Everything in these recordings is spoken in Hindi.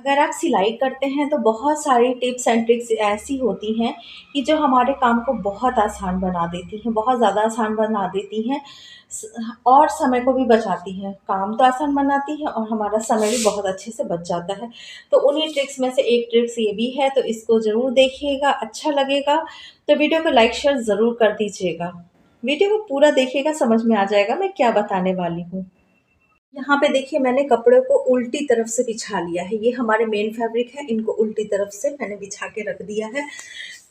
अगर आप सिलाई करते हैं तो बहुत सारी टिप्स एंड ट्रिक्स ऐसी होती हैं कि जो हमारे काम को बहुत आसान बना देती हैं, बहुत ज़्यादा आसान बना देती हैं और समय को भी बचाती हैं। काम तो आसान बनाती हैं और हमारा समय भी बहुत अच्छे से बच जाता है। तो उन्हीं ट्रिक्स में से एक ट्रिक्स ये भी है, तो इसको ज़रूर देखिएगा, अच्छा लगेगा तो वीडियो को लाइक शेयर ज़रूर कर दीजिएगा। वीडियो को पूरा देखिएगा, समझ में आ जाएगा मैं क्या बताने वाली हूँ। यहाँ पे देखिए मैंने कपड़े को उल्टी तरफ से बिछा लिया है। ये हमारे मेन फैब्रिक है, इनको उल्टी तरफ से मैंने बिछा के रख दिया है।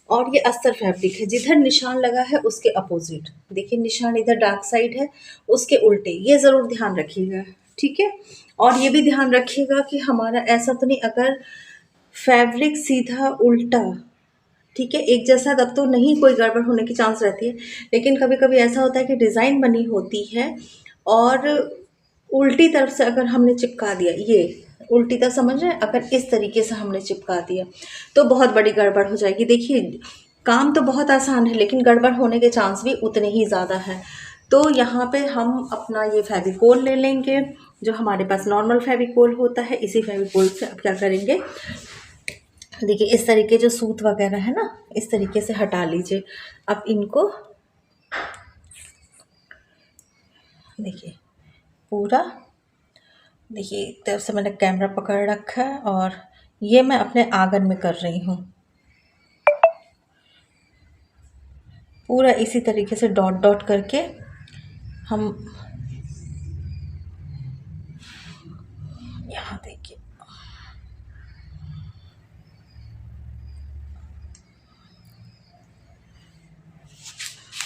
और ये अस्तर फैब्रिक है, जिधर निशान लगा है उसके अपोजिट देखिए, निशान इधर डार्क साइड है, उसके उल्टे। ये ज़रूर ध्यान रखिएगा, ठीक है। और ये भी ध्यान रखिएगा कि हमारा ऐसा तो नहीं, अगर फैब्रिक सीधा उल्टा, ठीक है, एक जैसा, तब तो नहीं कोई गड़बड़ होने की चांस रहती है। लेकिन कभी कभी ऐसा होता है कि डिज़ाइन बनी होती है और उल्टी तरफ से अगर हमने चिपका दिया, ये उल्टी तरफ समझ रहे हैं, अगर इस तरीके से हमने चिपका दिया तो बहुत बड़ी गड़बड़ हो जाएगी। देखिए काम तो बहुत आसान है लेकिन गड़बड़ होने के चांस भी उतने ही ज़्यादा हैं। तो यहाँ पे हम अपना ये फेविकोल ले लेंगे, जो हमारे पास नॉर्मल फेविकोल होता है। इसी फेविकोल से अब क्या करेंगे, देखिए इस तरीके जो सूत वगैरह है ना, इस तरीके से हटा लीजिए। अब इनको देखिए पूरा, देखिए एक तरफ से मैंने कैमरा पकड़ रखा है और ये मैं अपने आंगन में कर रही हूँ। पूरा इसी तरीके से डॉट डॉट करके हम, यहाँ देखिए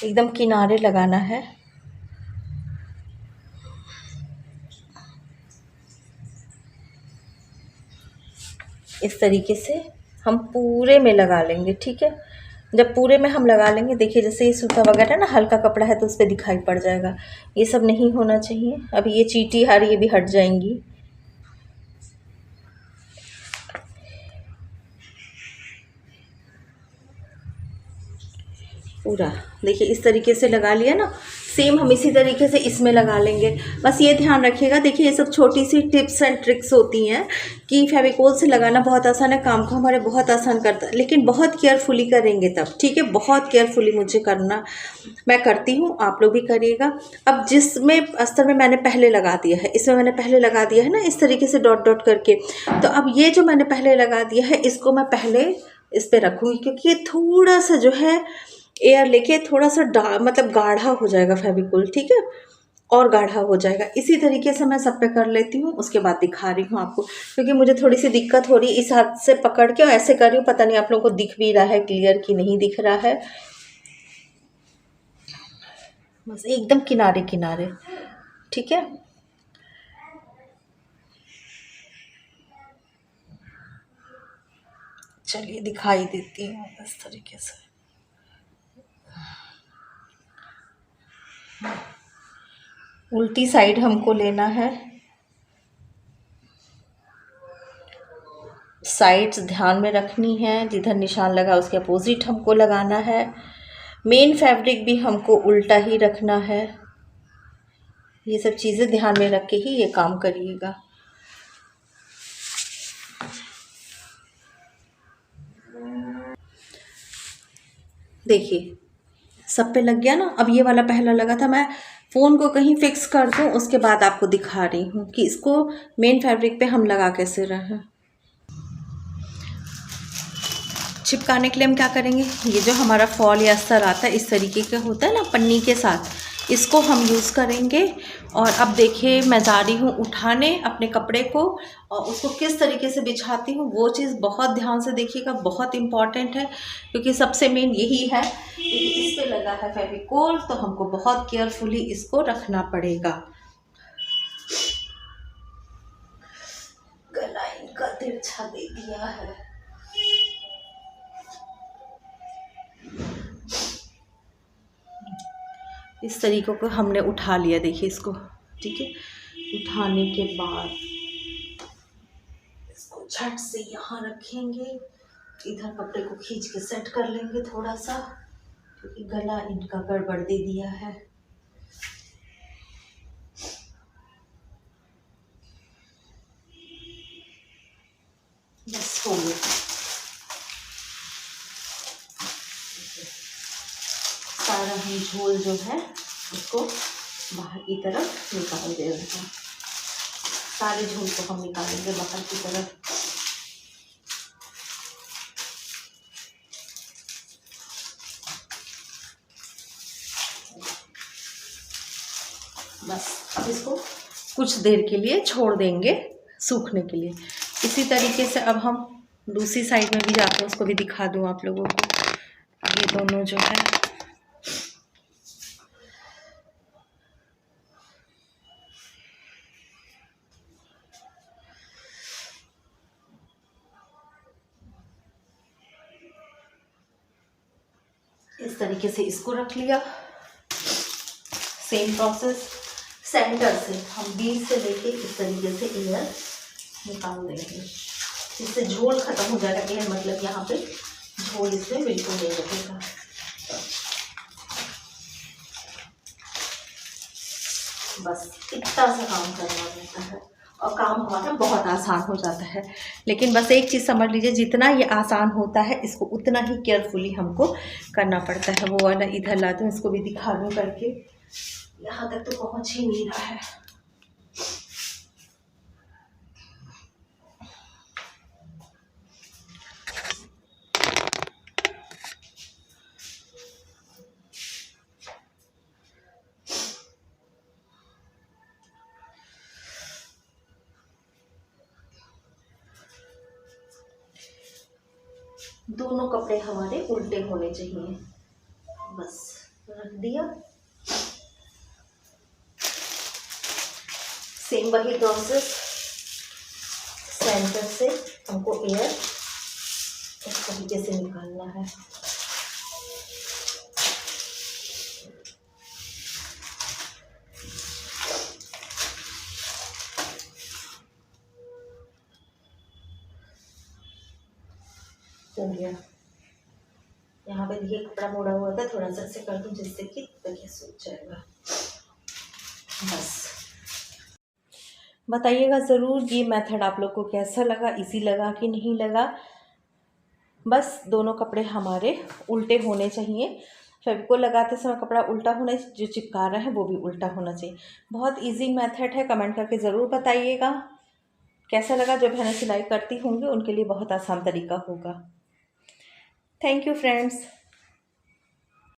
एकदम किनारे लगाना है। इस तरीके से हम पूरे में लगा लेंगे, ठीक है। जब पूरे में हम लगा लेंगे, देखिए जैसे ये सूता वगैरह ना हल्का कपड़ा है तो उस पर दिखाई पड़ जाएगा, ये सब नहीं होना चाहिए। अभी ये चीटी हार ये भी हट जाएंगी। पूरा देखिए इस तरीके से लगा लिया ना, सेम हम इसी तरीके से इसमें लगा लेंगे। बस ये ध्यान रखिएगा, देखिए ये सब छोटी सी टिप्स एंड ट्रिक्स होती हैं कि फेविकोल से लगाना बहुत आसान है, काम को हमारे बहुत आसान करता है, लेकिन बहुत केयरफुली करेंगे तब, ठीक है। बहुत केयरफुली मुझे करना, मैं करती हूँ, आप लोग भी करिएगा। अब जिसमें अस्तर में मैंने पहले लगा दिया है, इसमें मैंने पहले लगा दिया है ना इस तरीके से डॉट डॉट करके, तो अब ये जो मैंने पहले लगा दिया है इसको मैं पहले इस पर रखूँगी, क्योंकि ये थोड़ा सा जो है एयर लेके थोड़ा सा मतलब गाढ़ा हो जाएगा फेविकोल, ठीक है, और गाढ़ा हो जाएगा। इसी तरीके से मैं सब पे कर लेती हूँ, उसके बाद दिखा रही हूँ आपको, क्योंकि मुझे थोड़ी सी दिक्कत हो रही है इस हाथ से पकड़ के और ऐसे कर रही हूँ। पता नहीं आप लोगों को दिख भी रहा है क्लियर कि नहीं दिख रहा है। बस एकदम किनारे किनारे, ठीक है। चलिए दिखाई देती हूँ इस तरीके से। उल्टी साइड हमको लेना है, साइड्स ध्यान में रखनी है, जिधर निशान लगा उसके अपोजिट हमको लगाना है। मेन फैब्रिक भी हमको उल्टा ही रखना है। ये सब चीज़ें ध्यान में रख के ही ये काम करिएगा। देखिए सब पे लग गया ना। अब ये वाला पहला लगा था, मैं फ़ोन को कहीं फिक्स कर दूँ उसके बाद आपको दिखा रही हूँ कि इसको मेन फैब्रिक पे हम लगा कैसे रहे हैं। चिपकाने के लिए हम क्या करेंगे, ये जो हमारा फॉल या अस्तर आता है इस तरीके का होता है ना पन्नी के साथ, इसको हम यूज़ करेंगे। और अब देखिए मैं जा रही हूँ उठाने अपने कपड़े को, और उसको किस तरीके से बिछाती हूँ वो चीज़ बहुत ध्यान से देखिएगा, बहुत इम्पॉर्टेंट है, क्योंकि सबसे मेन यही है कि इस पे लगा है फेविकोल, तो हमको बहुत केयरफुली इसको रखना पड़ेगा। गला इनका तिरछा दे दिया है। इस तरीक़ों को हमने उठा लिया, देखिए इसको, ठीक है। उठाने के बाद इसको झट से यहाँ रखेंगे, इधर कपड़े को खींच के सेट कर लेंगे थोड़ा सा, क्योंकि गला इनका गड़बड़ दे दिया है। बस हो गया। सारा हम झोल जो है उसको बाहर की तरफ निकाल दे रहे हैं। सारे झोल को हम निकालेंगे बाहर की तरफ। बस अब इसको कुछ देर के लिए छोड़ देंगे सूखने के लिए। इसी तरीके से अब हम दूसरी साइड में भी जाकर उसको भी दिखा दूँ आप लोगों को। ये दोनों जो है इस तरीके से इसको रख लिया। सेम प्रोसेस सेंटर से हम बीच से लेके इस तरीके से एयर निकाल देंगे। इससे झोल खत्म हो जाएगा। एयर मतलब यहाँ पे झोल इसमें बिल्कुल नहीं रहेगा। बस इतना सा काम करना रहता है और काम हमारा बहुत आसान हो जाता है। लेकिन बस एक चीज़ समझ लीजिए, जितना ये आसान होता है इसको उतना ही केयरफुली हमको करना पड़ता है। वो वाला इधर ला दूँ, इसको भी दिखा दूँ करके। यहाँ तक तो पहुँच ही नहीं रहा है। दोनों कपड़े हमारे उल्टे होने चाहिए। बस रख दिया। सेम वही प्रोसेस, सेंटर से हमको एयर इस तरीके से निकालना है। हो गया। यहाँ पे देखिए कपड़ा मोड़ा हुआ था, थोड़ा सा ऐसे कर दूँ जिससे कि तकिया सूख जाएगा। बस बताइएगा ज़रूर ये मेथड आप लोग को कैसा लगा, इजी लगा कि नहीं लगा। बस दोनों कपड़े हमारे उल्टे होने चाहिए। फेविकोल लगाते समय कपड़ा उल्टा होना, जो चिपका रहा है वो भी उल्टा होना चाहिए। बहुत इजी मेथड है। कमेंट करके ज़रूर बताइएगा कैसा लगा। जो बहनें सिलाई करती होंगी उनके लिए बहुत आसान तरीका होगा। Thank you friends.